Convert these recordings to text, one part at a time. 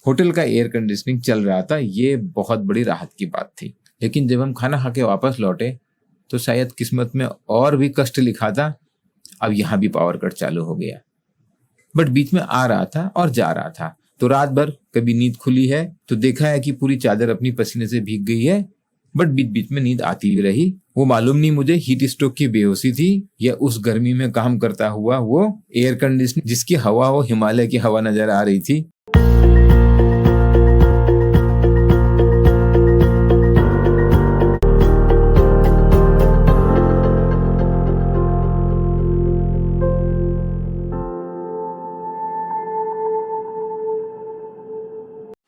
Hotel का air conditioning चल रहा था, ये बहुत बड़ी राहत की बात थी। लेकिन जब हम खाना खा के वापस लौटे तो शायद किस्मत में और भी कष्ट लिखा था, अब यहाँ भी पावर कट चालू हो गया। बट बीच में आ रहा था और जा रहा था, तो रात भर कभी नींद खुली है तो देखा है कि पूरी चादर अपनी पसीने से भीग गई है, बट बीच बीच में नींद आती भी रही। वो मालूम नहीं मुझे हीट स्ट्रोक की बेहोशी थी या उस गर्मी में काम करता हुआ वो एयर कंडीशनर जिसकी हवा वो हिमालय की हवा नजर आ रही थी।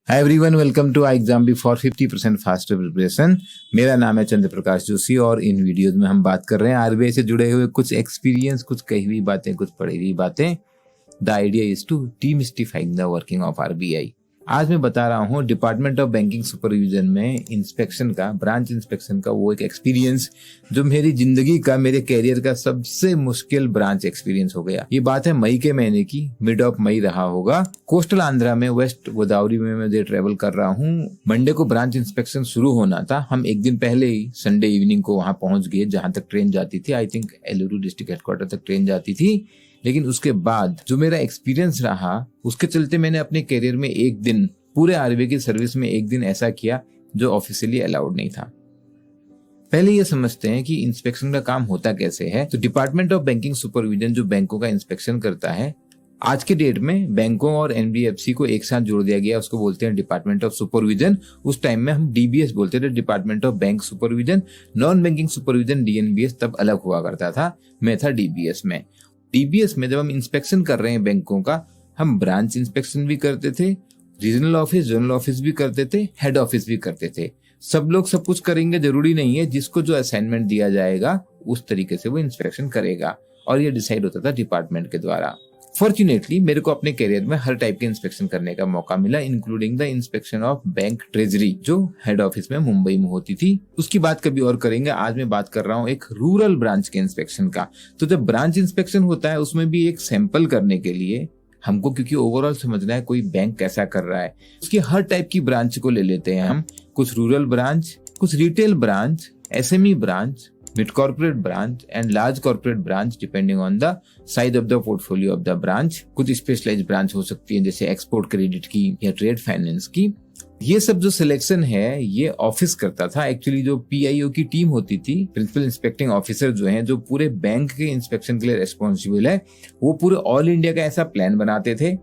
Hi everyone, welcome to iExamBee for 50% faster preparation. मेरा नाम है चंद्र प्रकाश जोशी और इन वीडियोस में हम बात कर रहे हैं आरबीआई से जुड़े हुए कुछ एक्सपीरियंस, कुछ कही हुई बातें, कुछ पढ़ी हुई बातें। The idea is to demystifying the working of RBI. आज मैं बता रहा हूँ डिपार्टमेंट ऑफ बैंकिंग सुपरविजन में इंस्पेक्शन का, ब्रांच इंस्पेक्शन का वो एक एक्सपीरियंस जो मेरी जिंदगी का, मेरे कैरियर का सबसे मुश्किल ब्रांच एक्सपीरियंस हो गया। ये बात है मई के महीने की, मिड ऑफ मई रहा होगा। कोस्टल आंध्रा में वेस्ट गोदावरी में मैं ट्रेवल कर रहा हूँ। मंडे को ब्रांच इंस्पेक्शन शुरू होना था। हम एक दिन पहले ही संडे इवनिंग को वहां पहुंच गए जहां तक ट्रेन जाती थी। I think Eluru district headquarter तक ट्रेन जाती थी। लेकिन उसके बाद जो मेरा एक्सपीरियंस रहा उसके चलते मैंने अपने करियर में एक दिन, पूरे आरबीआई की सर्विस में एक दिन ऐसा किया जो ऑफिशियली अलाउड नहीं था। पहले ये समझते हैं कि इंस्पेक्शन का काम होता कैसे है। तो डिपार्टमेंट ऑफ बैंकिंग सुपरविजन जो बैंकों का इंस्पेक्शन करता है, आज के डेट में बैंकों और एनबीएफसी को एक साथ जोड़ दिया गया, उसको बोलते हैं डिपार्टमेंट ऑफ सुपरविजन। उस टाइम में हम डीबीएस बोलते थे, department of bank supervision. Non banking supervision DNBS तब अलग हुआ करता था। मैं था डीबीएस में। डीबीएस में जब हम इंस्पेक्शन कर रहे हैं बैंकों का, हम ब्रांच इंस्पेक्शन भी करते थे, रीजनल ऑफिस, जोनल ऑफिस भी करते थे, हेड ऑफिस भी करते थे। सब लोग सब कुछ करेंगे जरूरी नहीं है। जिसको जो असाइनमेंट दिया जाएगा उस तरीके से वो इंस्पेक्शन करेगा, और ये डिसाइड होता था डिपार्टमेंट के द्वारा। फॉर्चुनेटली मेरे को अपने करियर में हर टाइप के इंस्पेक्शन करने का मौका मिला, including the inspection of bank treasury जो हेड ऑफिस में मुंबई में होती थी। उसकी बात कभी और करेंगे। आज मैं बात कर रहा हूँ एक रूरल ब्रांच के इंस्पेक्शन का। तो जब ब्रांच इंस्पेक्शन होता है उसमें भी एक सैंपल करने के लिए हमको, क्योंकि ओवरऑल समझना है कोई बैंक कैसा कर रहा है, उसकी हर टाइप की ब्रांच को ले लेते हैं हम। कुछ रूरल ब्रांच, कुछ retail branch, SME branch, mid corporate branch and large corporate branch depending on the size of the portfolio of the branch. कुछ स्पेशलाइज्ड ब्रांच हो सकती है जैसे एक्सपोर्ट क्रेडिट की या ट्रेड फाइनेंस की। ये सब जो सिलेक्शन है ये ऑफिस करता था। एक्चुअली जो पीआईओ की टीम होती थी, प्रिंसिपल इंस्पेक्टिंग ऑफिसर जो हैं, जो पूरे बैंक के इंस्पेक्शन के लिए रेस्पॉन्सिबल है, वो पूरे ऑल इंडिया का ऐसा प्लान बनाते थे।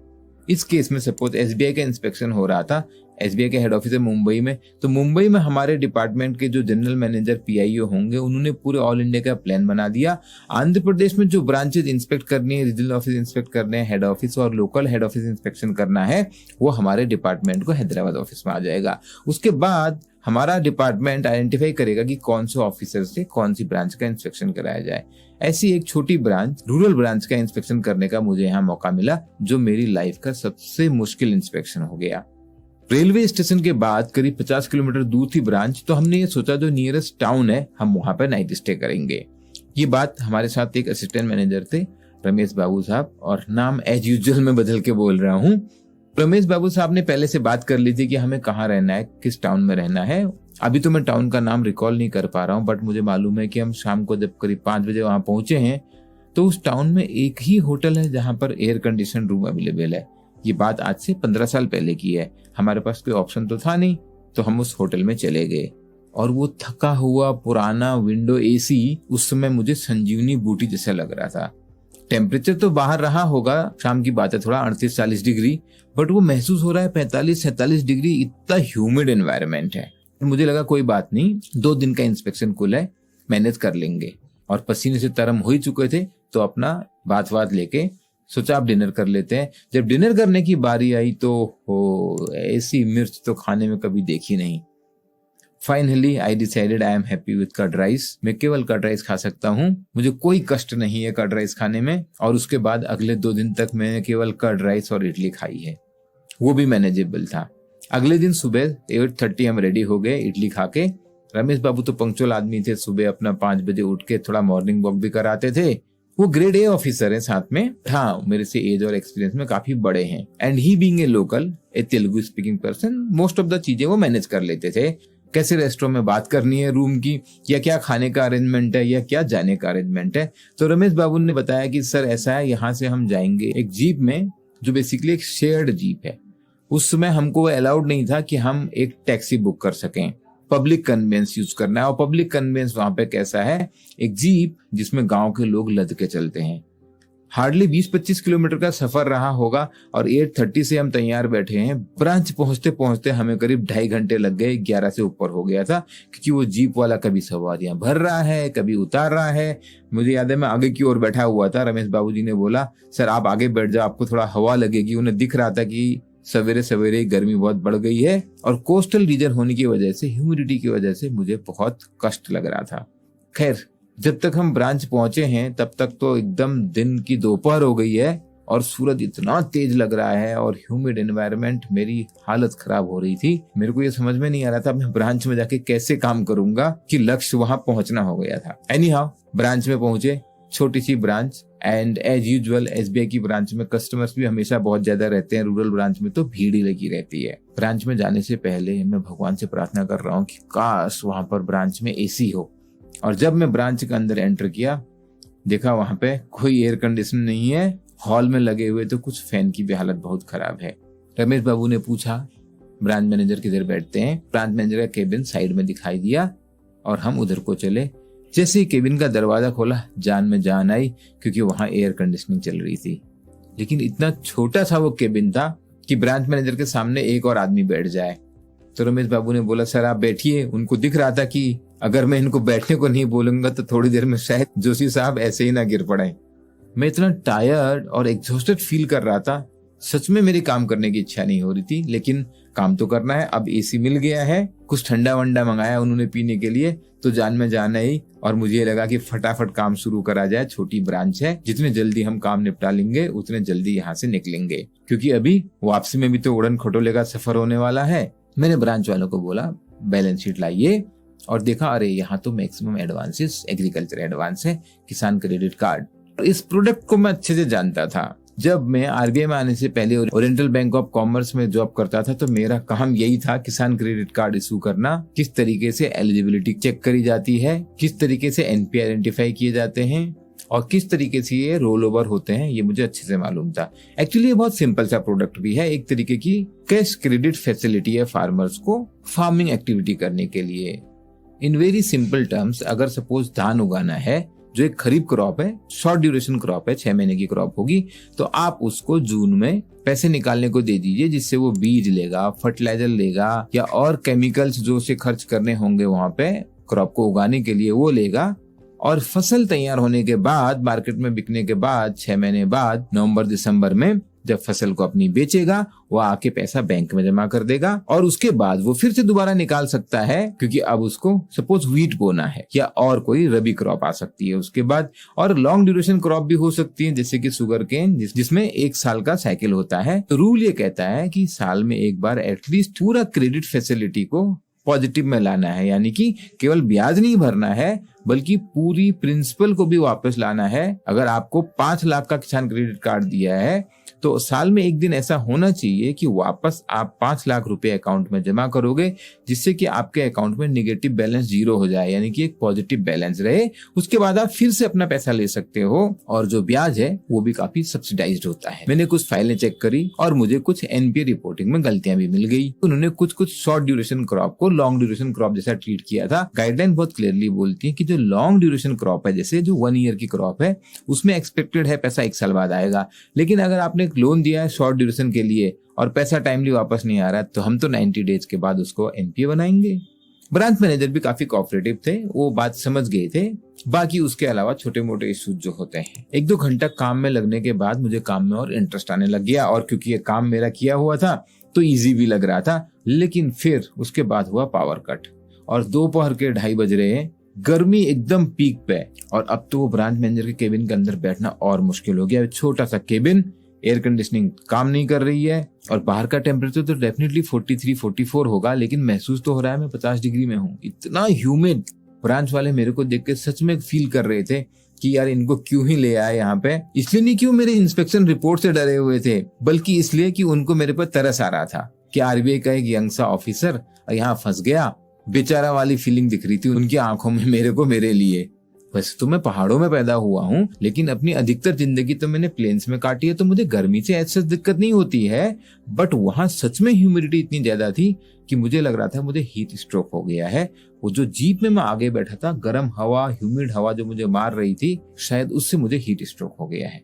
इस केस में सपोज एसबीआई का इंस्पेक्शन हो रहा था, एसबीआई के हेड ऑफिस है मुंबई में, तो मुंबई में हमारे डिपार्टमेंट के जो जनरल मैनेजर पीआईओ होंगे उन्होंने पूरे ऑल इंडिया का प्लान बना दिया। आंध्र प्रदेश में जो ब्रांचेज इंस्पेक्ट करनी है, रीजनल ऑफिस इंस्पेक्ट करने हैं, हेड ऑफिस और लोकल हेड ऑफिस इंस्पेक्शन करना है, वो हमारे डिपार्टमेंट को हैदराबाद ऑफिस में आ जाएगा। उसके बाद हमारा डिपार्टमेंट आइडेंटिफाई करेगा कि कौन से ऑफिसर से कौन सी ब्रांच का इंस्पेक्शन कराया जाए। ऐसी एक छोटी ब्रांच, रूरल ब्रांच का इंस्पेक्शन करने का मुझे यहाँ मौका मिला, जो मेरी लाइफ का सबसे मुश्किल इंस्पेक्शन हो गया। रेलवे स्टेशन के बाद करीब 50 किलोमीटर दूर थी ब्रांच, तो हमने ये सोचा जो नियरेस्ट टाउन है हम वहां पर नाइट स्टे करेंगे। ये बात हमारे साथ एक असिस्टेंट मैनेजर थे, रमेश बाबू साहब, और नाम एज यूजुअल में बदल के बोल रहा हूँ। रमेश बाबू साहब ने पहले से बात कर ली थी कि हमें कहाँ रहना है, किस टाउन में रहना है। अभी तो मैं टाउन का नाम रिकॉल नहीं कर पा रहा हूँ, बट मुझे मालूम है कि हम शाम को जब करीब 5 बजे वहां पहुंचे हैं तो उस टाउन में एक ही होटल है जहां पर एयर कंडीशन रूम अवेलेबल है। ये बात आज से 15 साल पहले की है। हमारे पास कोई ऑप्शन तो था नहीं, तो हम उस होटल में चले गए। और वो थका हुआ पुराना विंडो एसी उस समय मुझे संजीवनी बूटी जैसा लग रहा था। टेम्परेचर तो बाहर रहा होगा, शाम की बात है, थोड़ा 38-40 डिग्री, बट वो महसूस हो रहा है 45-47 डिग्री। इतना ह्यूमिड एनवायरनमेंट है। मुझे लगा कोई बात नहीं, 2 दिन का इंस्पेक्शन कुल है, मैनेज कर लेंगे। और पसीने से तरम हो ही चुके थे, तो अपना बात लेके सोचा आप डिनर कर लेते हैं। जब डिनर करने की बारी आई तो ऐसी मिर्च तो खाने में कभी देखी नहीं। Finally I decided I am happy with curd rice. मैं केवल कर्ड राइस खा सकता हूँ, मुझे कोई कष्ट नहीं है कर्ड राइस खाने में। और उसके बाद अगले 2 दिन तक मैंने केवल कर्ड राइस और इडली खाई है, वो भी मैनेजेबल था। अगले दिन सुबह 8:30 हम रेडी हो गए इडली खा के। रमेश बाबू तो पंक्चुअल आदमी थे, सुबह अपना 5 बजे उठ के थोड़ा मॉर्निंग वॉक भी कराते थे। वो ग्रेड ए ऑफिसर है, साथ में हाँ मेरे से एज और एक्सपीरियंस में काफी बड़े हैं। And he being a local, A Telugu speaking person, most of the चीजें वो मैनेज कर लेते थे। कैसे रेस्टोरेंट में बात करनी है रूम की, या क्या खाने का अरेंजमेंट है, या क्या जाने का अरेंजमेंट है। तो रमेश बाबू ने बताया कि सर ऐसा है, यहाँ से हम जाएंगे एक जीप में, जो बेसिकली एक शेयर्ड जीप है। उस समय हमको अलाउड नहीं था कि हम एक टैक्सी बुक कर सकें, पब्लिक कन्वेंस यूज करना है। और पब्लिक कन्वेंस वहां पे कैसा है, एक जीप जिसमें गांव के लोग लद के चलते हैं। हार्डली 20-25 किलोमीटर का सफर रहा होगा और 8:30 से हम तैयार बैठे हैं। ब्रांच पहुंचते पहुंचते हमें करीब 2.5 घंटे लग गए, 11 से ऊपर हो गया था, क्योंकि वो जीप वाला कभी सवारियां भर रहा है, कभी उतार रहा है। मुझे याद है मैं आगे की ओर बैठा हुआ था, रमेश बाबू जी ने बोला सर आप आगे बैठ जाओ, आपको थोड़ा हवा लगेगी। उन्हें दिख रहा था कि सवेरे सवेरे गर्मी बहुत बढ़ गई है, और कोस्टल रीजन होने की वजह से, ह्यूमिडिटी की वजह से मुझे बहुत कष्ट लग रहा था। खैर जब तक हम ब्रांच पहुंचे हैं तब तक तो एकदम दिन की दोपहर हो गई है, और सूरज इतना तेज लग रहा है, और ह्यूमिड एनवायरनमेंट, मेरी हालत खराब हो रही थी। मेरे को ये समझ में नहीं आ रहा था मैं ब्रांच में जाके कैसे काम करूंगा, कि लक्ष्य वहां पहुंचना हो गया था। एनी हाउ ब्रांच में पहुंचे, छोटी सी branch, and as usual SBI की ब्रांच में कस्टमर्स भी हमेशा बहुत ज्यादा रहते हैं। रूरल ब्रांच में तो भीड़ ही लगी रहती है। ब्रांच में जाने से पहले मैं भगवान से प्रार्थना कर रहा हूँ कि काश वहां पर ब्रांच में एसी हो। और जब मैं ब्रांच के अंदर एंटर किया, देखा वहां पे कोई एयर कंडीशन नहीं है, हॉल में लगे हुए तो कुछ फैन की भी हालत बहुत खराब है। रमेश बाबू ने पूछा ब्रांच मैनेजर किधर बैठते हैं। ब्रांच मैनेजर का केबिन साइड में दिखाई दिया और हम उधर को चले। जैसे ही केबिन का दरवाजा खोला, जान में जान आई, क्योंकि वहां एयर कंडीशनिंग चल रही थी। लेकिन इतना छोटा सा वो केबिन था कि ब्रांच मैनेजर के सामने एक और आदमी बैठ जाए। तो रमेश बाबू ने बोला सर आप बैठिए। उनको दिख रहा था कि अगर मैं इनको बैठने को नहीं बोलूंगा तो थोड़ी देर में शायद जोशी साहब ऐसे ही ना गिर पड़े। मैं इतना टायर्ड और एग्जॉस्टेड फील कर रहा था, सच में मेरी काम करने की इच्छा नहीं हो रही थी, लेकिन काम तो करना है। अब एसी मिल गया है, कुछ ठंडा वंडा मंगाया उन्होंने पीने के लिए, तो जान में जाना ही। और मुझे लगा कि फटाफट काम शुरू करा जाए, छोटी ब्रांच है, जितने जल्दी हम काम निपटा लेंगे उतने जल्दी यहाँ से निकलेंगे, क्योंकि अभी वापसी में भी तो उड़न खटोले का सफर होने वाला है। मैंने ब्रांच वालों को बोला बैलेंस शीट लाइए, और देखा अरे यहाँ तो मैक्सिमम एडवांसेस एग्रीकल्चर एडवांस है, किसान क्रेडिट कार्ड। इस प्रोडक्ट को मैं अच्छे से जानता था। जब मैं आरबीआई में आने से पहले ओरिएंटल बैंक ऑफ कॉमर्स में जॉब करता था, तो मेरा काम यही था किसान क्रेडिट कार्ड इशू करना, किस तरीके से एलिजिबिलिटी चेक करी जाती है, किस तरीके से एनपीआई आइडेंटिफाई किए जाते हैं, और किस तरीके से ये रोल ओवर होते हैं, ये मुझे अच्छे से मालूम था। एक्चुअली ये बहुत सिंपल सा प्रोडक्ट भी है, एक तरीके की कैश क्रेडिट फैसिलिटी है फार्मर्स को फार्मिंग एक्टिविटी करने के लिए। इन वेरी सिंपल टर्म्स, अगर सपोज धान उगाना है, जो एक खरीफ क्रॉप है, शॉर्ट ड्यूरेशन क्रॉप है, 6 महीने की क्रॉप होगी, तो आप उसको जून में पैसे निकालने को दे दीजिए, जिससे वो बीज लेगा, फर्टिलाइजर लेगा, या और केमिकल्स जो उसे खर्च करने होंगे वहां पे क्रॉप को उगाने के लिए वो लेगा। और फसल तैयार होने के बाद, मार्केट में बिकने के बाद, 6 महीने बाद, नवंबर दिसंबर में जब फसल को अपनी बेचेगा, वो आके पैसा बैंक में जमा कर देगा, और उसके बाद वो फिर से दोबारा निकाल सकता है, क्योंकि अब उसको सपोज व्हीट बोना है, या और कोई रबी क्रॉप आ सकती है उसके बाद। और लॉन्ग ड्यूरेशन क्रॉप भी हो सकती है, जैसे कि शुगर केन, जिसमें 1 साल का साइकिल होता है। तो रूल ये कहता है कि साल में एक बार एटलीस्ट पूरा क्रेडिट फैसिलिटी को पॉजिटिव में लाना है, यानी कि केवल ब्याज नहीं भरना है, बल्कि पूरी प्रिंसिपल को भी वापस लाना है। अगर आपको 5 लाख का किसान क्रेडिट कार्ड दिया है, तो साल में एक दिन ऐसा होना चाहिए कि वापस आप 5 लाख रुपए अकाउंट में जमा करोगे, जिससे कि आपके अकाउंट में नेगेटिव बैलेंस 0 हो जाए, यानी कि एक पॉजिटिव बैलेंस रहे। उसके बाद आप फिर से अपना पैसा ले सकते हो, और जो ब्याज है वो भी काफी सब्सिडाइज्ड होता है। मैंने कुछ फाइलें चेक करी और मुझे कुछ एनपीए रिपोर्टिंग में गलतियां भी मिल गई। उन्होंने कुछ शॉर्ट ड्यूरेशन क्रॉप को लॉन्ग ड्यूरेशन क्रॉप जैसा ट्रीट किया था। गाइडलाइन बहुत क्लियरली बोलती है कि जो लॉन्ग ड्यूरेशन क्रॉप है, जैसे जो 1 ईयर की क्रॉप है, उसमें एक्सपेक्टेड है पैसा 1 साल बाद आएगा। लेकिन अगर आपने लोन दिया है शॉर्ट ड्यूरेशन के लिए और पैसा टाइमली वापस नहीं आ रहा, तो हम तो 90 डेज के बाद उसको एनपीए बनाएंगे। ब्रांच मैनेजर भी काफी कोऑपरेटिव थे, वो बात समझ गए थे। बाकी उसके अलावा छोटे मोटे इश्यूज जो होते हैं, 1-2 घंटा काम में लगने के बाद मुझे काम में और इंटरेस्ट आने लग गया, और क्योंकि ये काम मेरा किया हुआ था तो इजी भी लग रहा था। लेकिन फिर उसके बाद हुआ पावर कट, और दोपहर के 2:30 बज रहे हैं, गर्मी एकदम पीक पे, और अब तो वो ब्रांच मैनेजर के केबिन के अंदर बैठना और मुश्किल हो गया। छोटा सा केबिन, एयर कंडीशनिंग काम नहीं कर रही है, और बाहर का टेम्परेचर तो डेफिनेटली 43-44 होगा, लेकिन महसूस तो हो रहा है मैं 50 डिग्री में हूँ। इतना ह्यूमिड। ब्रांच वाले मेरे को देख के सच में फील कर रहे थे कि यार इनको क्यों ही ले आए यहाँ पे। इसलिए नहीं कि वो मेरे इंस्पेक्शन रिपोर्ट से डरे हुए थे, बल्कि इसलिए कि उनको मेरे पर तरस आ रहा था कि आरबीआई का एक यंग सा ऑफिसर यहाँ फंस गया। बेचारा वाली फीलिंग दिख रही थी उनकी आंखों में मेरे लिए। वैसे तो मैं पहाड़ों में पैदा हुआ हूँ, लेकिन अपनी अधिकतर जिंदगी तो मैंने प्लेन्स में काटी है, तो मुझे गर्मी से ऐसा दिक्कत नहीं होती है। बट वहां सच में ह्यूमिडिटी इतनी ज्यादा थी कि मुझे लग रहा था मुझे हीट स्ट्रोक हो गया है। वो जो जीप में मैं आगे बैठा था, गर्म हवा, ह्यूमिड हवा जो मुझे मार रही थी, शायद उससे मुझे हीट स्ट्रोक हो गया है।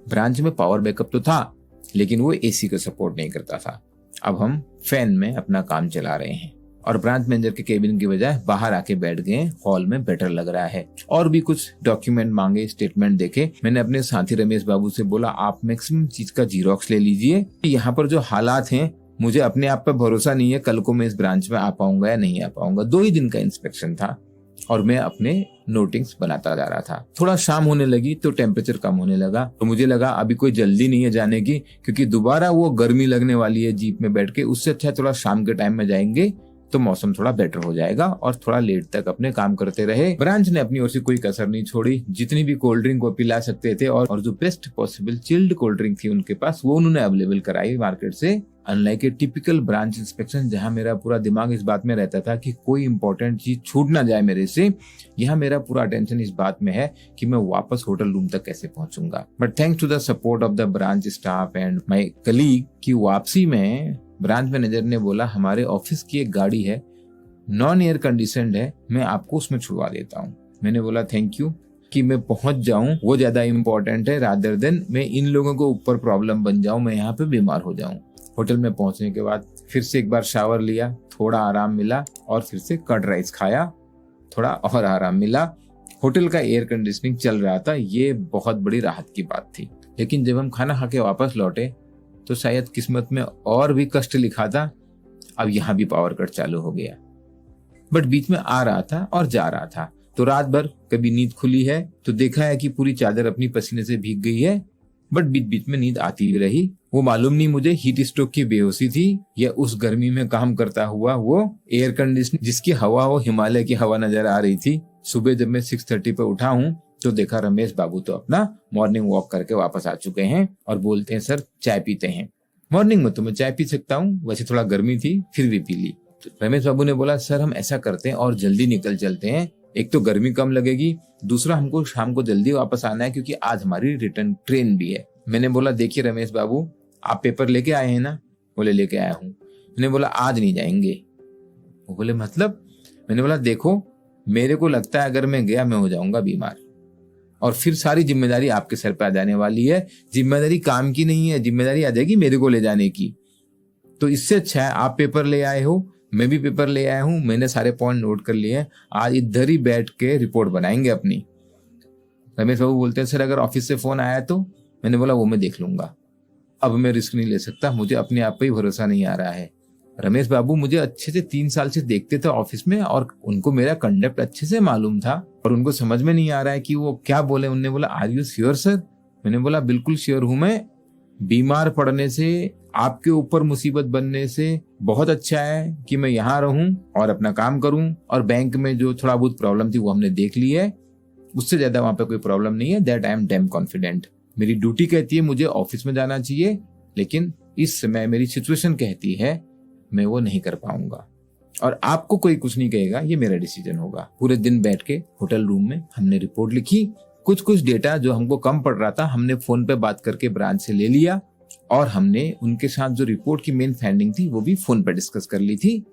ब्रांच में पावर बैकअप तो था, लेकिन वो एसी को सपोर्ट नहीं करता था। अब हम फैन में अपना काम चला रहे हैं और ब्रांच मैनेजर के केबिन की बजाय बाहर आके बैठ गए। हॉल में बेटर लग रहा है। और भी कुछ डॉक्यूमेंट मांगे, स्टेटमेंट देखे। मैंने अपने साथी रमेश बाबू से बोला, आप मैक्सिमम चीज का जीरोक्स ले लीजिए। यहाँ पर जो हालात हैं, मुझे अपने आप पे भरोसा नहीं है कल को मैं इस ब्रांच में आ पाऊंगा या नहीं आ पाऊंगा। 2 ही दिन का इंस्पेक्शन था और मैं अपने नोटिंग्स बनाता जा रहा था। थोड़ा शाम होने लगी तो टेम्परेचर कम होने लगा, तो मुझे लगा अभी कोई जल्दी नहीं है जाने की, क्योंकि दोबारा वो गर्मी लगने वाली है जीप में बैठ के। उससे अच्छा थोड़ा शाम के टाइम में जाएंगे तो मौसम थोड़ा बेटर हो जाएगा और थोड़ा लेट तक अपने काम करते रहे। ब्रांच ने अपनी ओर से कोई कसर नहीं छोड़ी, जितनी भी कोल्ड ड्रिंक वो पिला सकते थे और जो best possible chilled cold drink थी उनके पास, वो उन्होंने अवेलेबल कराई मार्केट से। अनलाइक ए टिपिकल ब्रांच इंस्पेक्शन जहां मेरा पूरा दिमाग इस बात में रहता था कि कोई इंपॉर्टेंट चीज छूट ना जाए मेरे से, यहाँ मेरा पूरा अटेंशन इस बात में है कि मैं वापस होटल रूम तक कैसे पहुंचूंगा। But thanks to the support of the branch staff and my colleague की वापसी में ब्रांच मैनेजर ने बोला, हमारे ऑफिस की एक गाड़ी है, नॉन एयर कंडीशनड है, मैं आपको उसमें छुड़वा देता हूँ। मैंने बोला थैंक यू, कि मैं पहुंच जाऊं वो ज्यादा इंपॉर्टेंट है रादर देन मैं इन लोगों को ऊपर प्रॉब्लम बन जाऊं, मैं यहाँ पे बीमार हो जाऊं। होटल में पहुंचने के बाद फिर से एक बार शावर लिया, थोड़ा आराम मिला और फिर से कर्ड राइस खाया, थोड़ा और आराम मिला। होटल का एयर कंडीशनिंग चल रहा था, ये बहुत बड़ी राहत की बात थी। लेकिन जब हम खाना खा के वापस लौटे तो शायद किस्मत में और भी कष्ट लिखा था। अब यहाँ भी पावर कट चालू हो गया, बट बीच में आ रहा था और जा रहा था। तो रात भर कभी नींद खुली है तो देखा है कि पूरी चादर अपनी पसीने से भीग गई है, बट बीच बीच में नींद आती भी रही। वो मालूम नहीं मुझे हीट स्ट्रोक की बेहोशी थी या उस गर्मी में काम करता हुआ वो एयर कंडीशनर जिसकी हवा वो हिमालय की हवा नजर आ रही थी। सुबह जब मैं 6:30 पे उठा हूँ तो देखा रमेश बाबू तो अपना मॉर्निंग वॉक करके वापस आ चुके हैं और बोलते हैं सर चाय पीते हैं। मॉर्निंग में तो मैं चाय पी सकता हूँ, वैसे थोड़ा गर्मी थी फिर भी पी ली। तो रमेश बाबू ने बोला सर हम ऐसा करते हैं और जल्दी निकल चलते हैं, एक तो गर्मी कम लगेगी, दूसरा हमको शाम को जल्दी वापस आना है क्योंकि आज हमारी रिटर्न ट्रेन भी है। मैंने बोला देखिए रमेश बाबू, आप पेपर लेके आए हैं ना? बोले लेके आया हूँ। मैंने बोला आज नहीं जाएंगे। वो बोले मतलब? मैंने बोला देखो मेरे को लगता है अगर मैं गया मैं हो जाऊंगा बीमार और फिर सारी जिम्मेदारी आपके सर पे आ जाने वाली है। जिम्मेदारी काम की नहीं है, जिम्मेदारी आ जाएगी मेरे को ले जाने की। तो इससे अच्छा है आप पेपर ले आए हो, मैं भी पेपर ले आया हूं, मैंने सारे पॉइंट नोट कर लिए हैं, आज इधर ही बैठ के रिपोर्ट बनाएंगे अपनी। रमेश बाबू बोलते हैं सर अगर ऑफिस से फोन आया तो? मैंने बोला वो मैं देख लूंगा, अब मैं रिस्क नहीं ले सकता, मुझे अपने आप पे ही भरोसा नहीं आ रहा है। रमेश बाबू मुझे अच्छे से 3 साल से देखते थे ऑफिस में और उनको मेरा कंडक्ट अच्छे से मालूम था और उनको समझ में नहीं आ रहा है कि वो क्या बोले। उन्होंने बोला आर यू श्योर सर? मैंने बोला बिल्कुल श्योर हूं मैं, बीमार पड़ने से, आपके ऊपर मुसीबत बनने से बहुत अच्छा है कि मैं यहाँ रहूं और अपना काम करूं। और बैंक में जो थोड़ा बहुत प्रॉब्लम थी वो हमने देख ली है, उससे ज्यादा वहां पे कोई प्रॉब्लम नहीं है। That I am damn confident. मेरी ड्यूटी कहती है मुझे ऑफिस में जाना चाहिए, लेकिन इस समय मेरी सिचुएशन कहती है मैं वो नहीं कर पाऊंगा और आपको कोई कुछ नहीं कहेगा, ये मेरा डिसीजन होगा। पूरे दिन बैठ के होटल रूम में हमने रिपोर्ट लिखी। कुछ डेटा जो हमको कम पड़ रहा था हमने फोन पे बात करके ब्रांच से ले लिया और हमने उनके साथ जो रिपोर्ट की मेन फाइंडिंग थी वो भी फोन पे डिस्कस कर ली थी।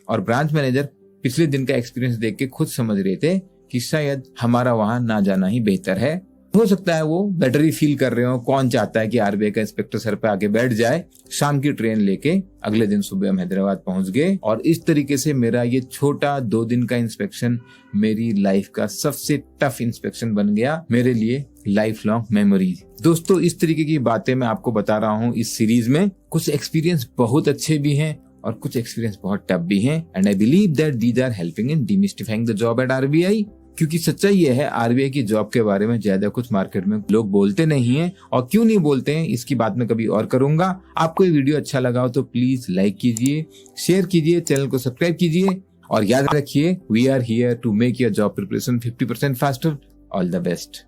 और ब्रांच मैनेजर पिछले दिन का एक्सपीरियंस देख के खुद समझ रहे थे कि शायद हमारा वहां ना जाना ही बेहतर है। हो सकता है वो बेटर ही फील कर रहे हो। कौन चाहता है कि आरबीआई का इंस्पेक्टर सर पे आके बैठ जाए। शाम की ट्रेन लेके अगले दिन सुबह हम हैदराबाद पहुंच गए और इस तरीके से मेरा ये छोटा 2 दिन का इंस्पेक्शन मेरी लाइफ का सबसे टफ इंस्पेक्शन बन गया, मेरे लिए लाइफ लॉन्ग मेमोरीज। दोस्तों इस तरीके की बातें मैं आपको बता रहा हूँ इस सीरीज में। कुछ एक्सपीरियंस बहुत अच्छे भी हैं और कुछ एक्सपीरियंस बहुत टफ भी हैं and I believe that these are helping in demystifying the job at RBI. क्योंकि सच्चाई ये है आरबीआई की जॉब के बारे में ज्यादा कुछ मार्केट में लोग बोलते नहीं हैं और क्यों नहीं बोलते हैं इसकी बात मैं कभी और करूंगा। आपको ये वीडियो अच्छा लगा हो तो प्लीज लाइक कीजिए, शेयर कीजिए, चैनल को सब्सक्राइब कीजिए और याद रखिए we are here to make your job preparation 50% faster. All the best.